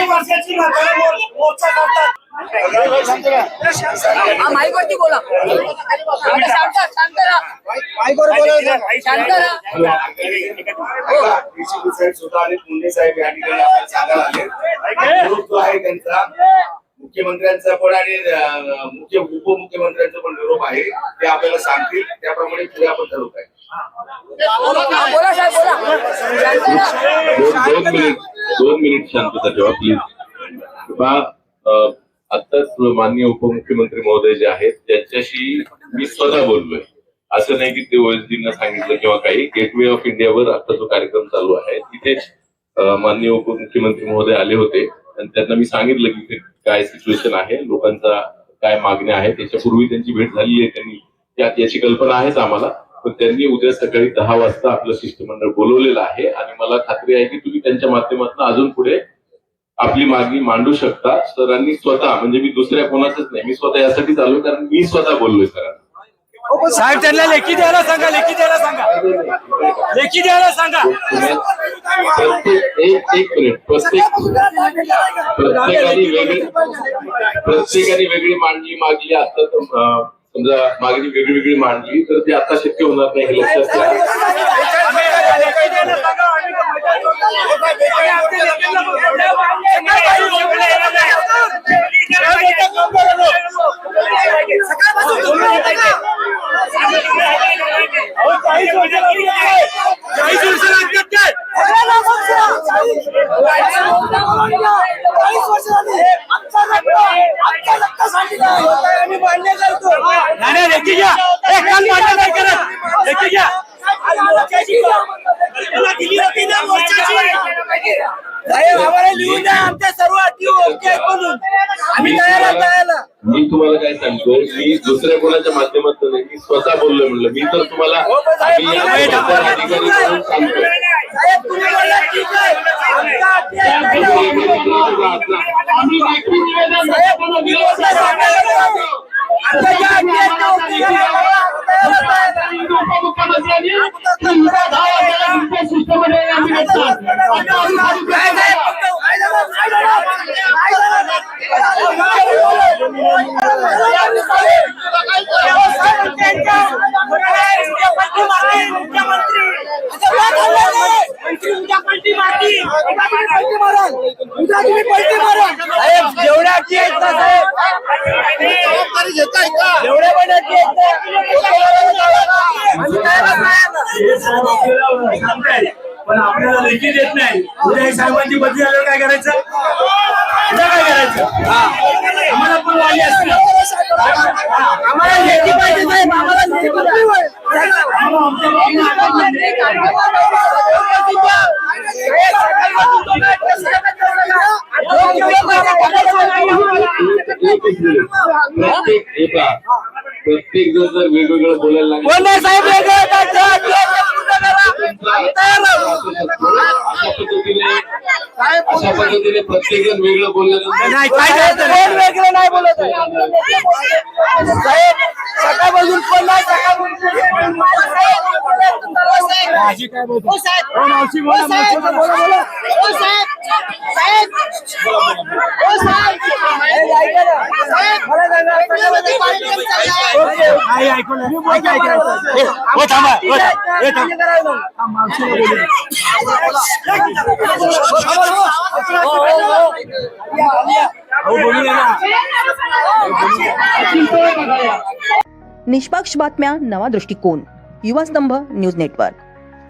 वर्षाची मोर्चा करतात. माईकवरती बोला. मुंडे साहेब या ठिकाणी आपण सांगायला आले. जो आहे त्यांचा मुख्यमंत्र्यांचा पण आणि उपमुख्यमंत्र्यांचा पण निरोप आहे, ते आपल्याला सांगतील त्याप्रमाणे पुढे आपण ठरवू काय. दोन मिनिट शांतता ठेवा प्लीज. आताच माननीय उपमुख्यमंत्री महोदय जे आहेत त्यांच्याशी मी स्वतः बोललोय. असं नाही की ते ओएसडींना सांगितलं किंवा काही. गेटवे ऑफ इंडियावर आता जो कार्यक्रम चालू आहे तिथेच माननीय उपमुख्यमंत्री महोदय आले होते आणि त्यांना मी सांगितलं की काय सिच्युएशन आहे, लोकांचा काय मागण्या आहेत. त्याच्यापूर्वी त्यांची भेट झालेली आहे, त्यांनी याची कल्पना आहेच आम्हाला. पण त्यांनी उद्या सकाळी 10 वाजता आपलं शिष्टमंडळ बोलवलेलं आहे आणि मला खात्री आहे की तुम्ही त्यांच्या माध्यमातून अजून पुढे आपली मागणी मांडू शकता. सरांनी स्वतः, म्हणजे मी दुसऱ्या कोणाचंच नाही, मी स्वतः यासाठीच आलोय कारण मी स्वतः बोललोय सरांना. साहेब त्यांना लेखी द्यायला सांगा, लेखी द्यायला सांगा, लेखी द्यायला सांगा. एक मिनिट. प्रत्येकाने वेगळी मांडली मागली. आता समजा मागणी वेगळी वेगळी मांडली तर ते आता शक्य होणार नाही हे लक्षात आमच्या सर्व अटी ओके म्हणून आम्ही तयार. मी तुम्हाला काय सांगतोय, मी दुसऱ्या कोणाच्या माध्यमातून नाही, मी स्वतः बोललोय. म्हणलं मी तर तुम्हाला अधिकारी म्हणून सांगतोय. जेवढ्या अटी आहेत ना साहेब, जेवढ्या पण अटी आहेत पण आपल्याला लेखी देत नाही. उद्या साहेबांची बदली आल्यावर काय करायचं, उद्या काय करायचं. आम्हाला पण वाली असते, आम्हाला लेखी पाहिजे साहेब, आम्हाला प्रत्येक जण जर वेगवेगळं बोलायला लागलं साहेब अशा पद्धतीने प्रत्येक जण वेगळं बोलल्यानंतर वेगळं नाही बोलत साहेब. सकाळपासून कोण नाही, सकाळपासून माझी काय बोलतो मावशी बोला, मावशी बोला. निष्पक्ष बातम्या, नवा दृष्टिकोन. युवा स्तंभ न्यूज नेटवर्क.